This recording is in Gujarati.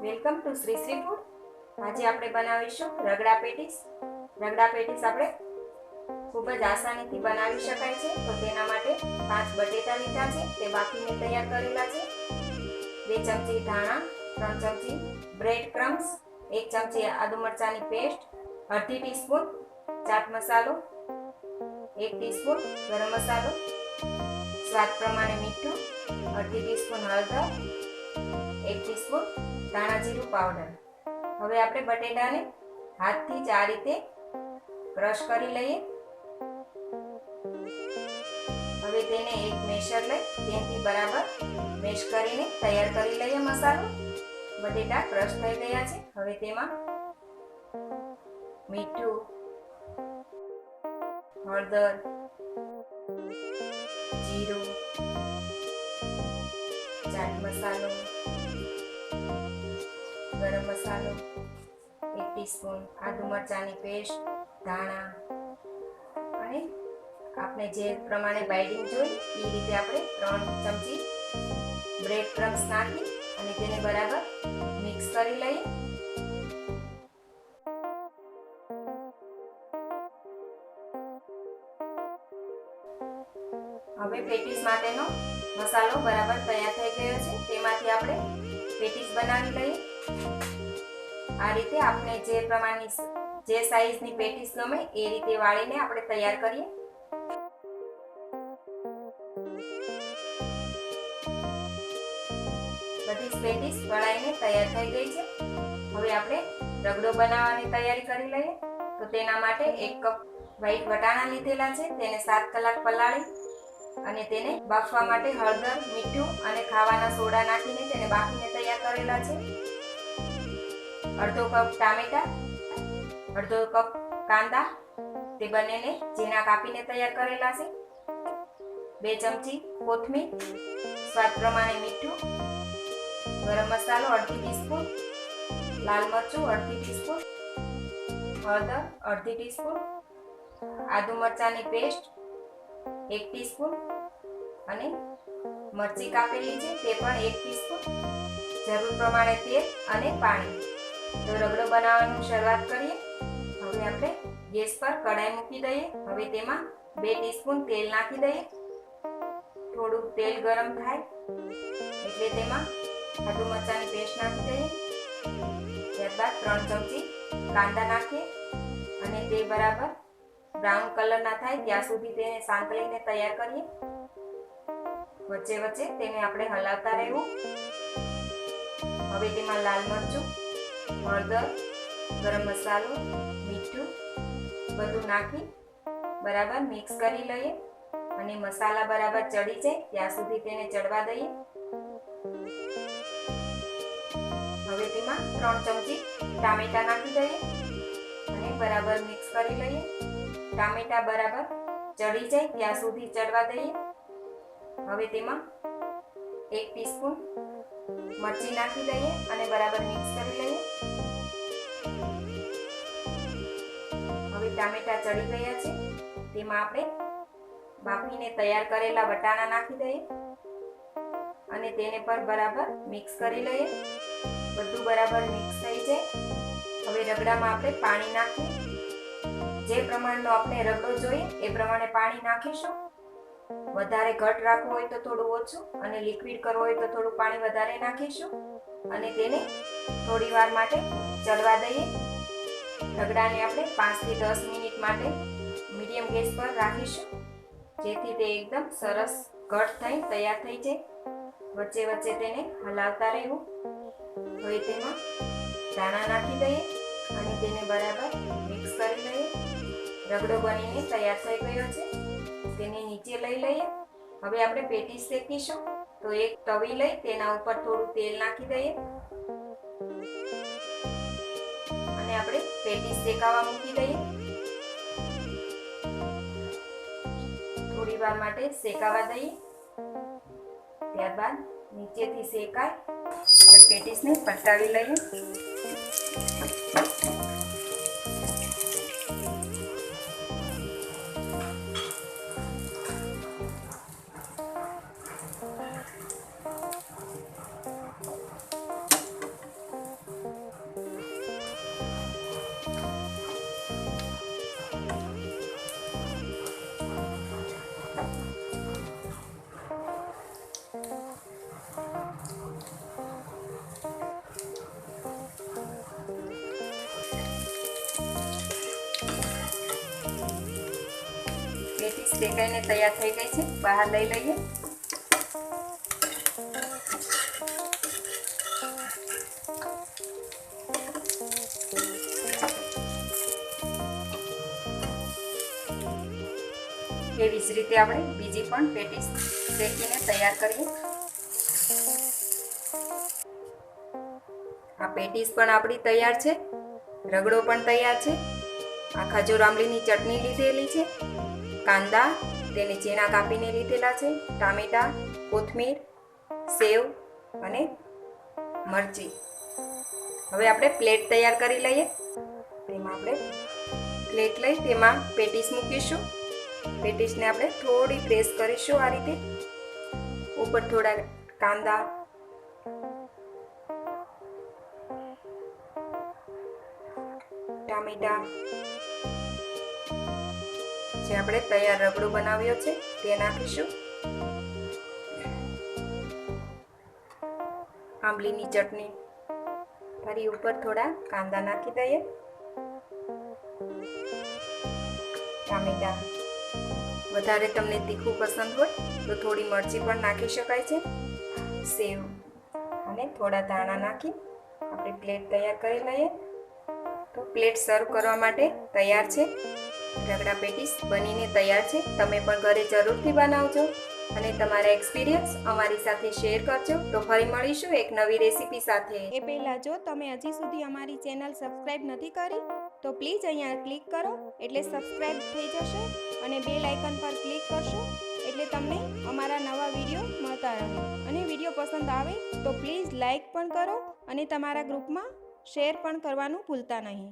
Welcome to Shri Shri food. આજે આપણે બનાવીશું રગડા પેટીસ. રગડા પેટીસ આપણે ખૂબ જ આસાનીથી બનાવી શકાય છે. તો તેના માટે 5 બટેટા લીધા છે, તે બાફીને તૈયાર કરેલા છે. 2 ચમચી ધાણા, 3 ચમચી બ્રેડ ક્રમ્સ, 1 ચમચી આદુ મરચાંની પેસ્ટ, અડધી ટીસ્પૂન ચાટ મસાલો, 1 ટીસ્પૂન ગરમ મસાલો, સ્વાદ પ્રમાણે મીઠું, અડધી ટીસ્પૂન હળદર, 1 ટીસ્પૂન ધાણા જીરું પાવડર. હવે આપણે બટેટાને હાથથી જ આ રીતે ક્રશ કરી લઈએ. હવે તેને એક મેશર લઈ તેનાથી બરાબર મેશ કરીને તૈયાર કરી લઈએ મસાલો. બટેટા ક્રશ થઈ ગયા છે. હવે તેમાં મીઠું, હળદર, જીરું, ચાટ મસાલો, ગરમ મસાલો, 1 ટીસ્પૂન આદુ મરચાંની પેસ્ટ, ધાણા અને આપણે જે પ્રમાણે બાઇડિંગ જોઈ એ રીતે આપણે 3 ચમચી બ્રેડ ક્રમ્સ નાખી અને તેને બરાબર મિક્સ કરી લઈએ. હવે પેટીસ માટેનો મસાલો બરાબર તૈયાર થઈ ગયો છે. તેમાંથી આપણે પેટીસ બનાવી લઈએ. આ રીતે આપણે જે પ્રમાણની જે સાઈઝની પેટીસ ગમે એ રીતે વાળીને આપણે તૈયાર કરીએ. બધી પેટીસ વળાઈને તૈયાર થઈ ગઈ છે. હવે આપણે રગડો બનાવવાની તૈયારી કરી લઈએ. તો તેના માટે 1 કપ વ્હાઈટ વટાણા લીધેલા છે. તેને 7 કલાક પલાળી અને તેને બાફવા માટે હળદર, મીઠું અને ખાવાના સોડા નાખીને તેને બાફીને તૈયાર કરેલા છે. અડધો કપ ટામેટા, અડધો કપ કાંદા, તે બંનેને ઝીણા કાપીને તૈયાર કરેલા છે. 2 ચમચી કોથમીર, સ્વાદ પ્રમાણે મીઠું, ગરમ મસાલો અડધી ટીસ્પૂન, લાલ મરચું અડધી ટીસ્પૂન, હળદર અડધી ટીસ્પૂન, આદુ મરચાંની પેસ્ટ 1 ટીસ્પૂન અને મરચી કાપેલી છે તે પણ 1 ટીસ્પૂન, જરૂર પ્રમાણે તેલ અને પાણી. તો રગડો બનાવવાની શરૂઆત કરીએ. હવે આપણે ગેસ પર કઢાઈ મૂકી દઈએ. હવે તેમાં 2 ટીસ્પૂન તેલ નાખી દઈએ. થોડું તેલ ગરમ થાય એટલે તેમાં આદુ મરચાંની પેસ્ટ નાખી દઈએ. ત્યારબાદ 3 ચમચી કાંદા નાખીએ અને તે બરાબર બ્રાઉન કલર ના થાય ત્યાં સુધી તેને સાંતળીને તૈયાર કરીએ. વચ્ચે વચ્ચે તેને આપણે હલાવતા રહેવું. હવે તેમાં લાલ મરચું, હળદર, ગરમ મસાલો, મીઠું બધું નાખી બરાબર મિક્સ કરી લઈએ અને મસાલા બરાબર ચડી જાય ત્યાં સુધી તેને ચડવા દઈએ. હવે તેમાં 3 ચમચી ટામેટા નાખી દઈએ અને બરાબર મિક્સ કરી લઈએ. ટામેટા બરાબર ચડી જાય ત્યાં સુધી ચડવા દઈએ. હવે તેમાં 1 ટીસ્પૂન મરચી નાખી દઈએ અને બરાબર મિક્સ કરી લઈએ. હવે ટામેટા ચડી ગયા છે. તેમાં આપણે બાફીને તૈયાર કરેલા વટાણા નાખી દઈએ અને તેને પર બરાબર મિક્સ કરી લઈએ. બધું બરાબર મિક્સ થઈ જાય. હવે રગડામાં આપણે પાણી નાખીએ. જે પ્રમાણનો આપણે રગડો જોઈએ એ પ્રમાણે પાણી નાખીશું. વધારે ઘટ રાખવું હોય તો થોડું ઓછું અને લિક્વિડ કરવું હોય તો થોડું પાણી વધારે નાખીશું અને તેને થોડી વાર માટે ચડવા દઈએ. રગડાને આપણે 5 થી 10 મિનિટ માટે મીડિયમ ગેસ પર રાખીશું જેથી તે એકદમ સરસ ઘટ થઈ તૈયાર થઈ જાય. વચ્ચે વચ્ચે તેને હલાવતા રહેવું. હવે તેમાં ધાણા નાખી દઈએ અને તેને બરાબર મિક્સ કરી લઈએ. રગડો બનીને તૈયાર થઈ ગયો છે. તેને નીચે લઈ લઈએ. હવે આપણે પેટીસ શેકીશું. તો એક તવી લઈ તેના ઉપર થોડું તેલ નાખી દઈએ અને આપણે પેટીસ શેકાવા મૂકી દઈએ. થોડી વાર માટે શેકાવા દઈએ. ત્યારબાદ નીચેથી શેકાય તો પેટીસને પલટાવી લઈએ. શેકાઈને તૈયાર થઈ ગઈ છે, બહાર લઈ લઈએ. એવી જ રીતે આપણે બીજી પણ પેટીસ શેકીને તૈયાર કરીએ. આ પેટીસ પણ આપણી તૈયાર છે. રગડો પણ તૈયાર છે. આ ખજૂર આંબલીની ચટણી લીધેલી છે. કાંદા તેને ઝીણા કાપીને લીધેલા છે. ટામેટા, કોથમીર, સેવ અને મરચી. હવે આપણે પ્લેટ તૈયાર કરી લઈએ. તેમાં આપણે પ્લેટ લઈ તેમાં પેટીસ મૂકીશું. પેટીસને આપણે થોડી પ્રેસ કરીશું આ રીતે. ઉપર થોડા કાંદા, ટામેટા, જે આપણે તૈયાર રગડો બનાવ્યો છે તે નાખીશું. આંબલીની ચટણી, ફરી ઉપર થોડા કાંદા નાખી દઈએ. ટામેટા, વધારે તમને તીખું પસંદ હોય તો થોડી મરચી પણ નાખી શકાય છે. સેવ અને થોડા ધાણા નાખી આપણે પ્લેટ તૈયાર કરી લઈએ. તો પ્લેટ સર્વ કરવા માટે તૈયાર છે. રગડા પેટીસ બનીને તૈયાર છે. તમે પણ ઘરે જરૂરથી બનાવજો અને તમારા એક્સપિરિયન્સ અમારી સાથે શેર કરજો. તો ફરી મળીશું એક નવી રેસીપી સાથે. એ પહેલાં જો તમે હજી સુધી અમારી ચેનલ સબસ્ક્રાઈબ નથી કરી તો પ્લીઝ અહીંયા ક્લિક કરો એટલે સબસ્ક્રાઈબ થઈ જશે અને બેલ આઇકન પર ક્લિક કરશો એટલે તમને અમારા નવા વિડીયો મળતા રહે. અને વિડીયો પસંદ આવે તો પ્લીઝ લાઈક પણ કરો અને તમારા ગ્રુપમાં શેર પણ કરવાનું ભૂલતા નહીં.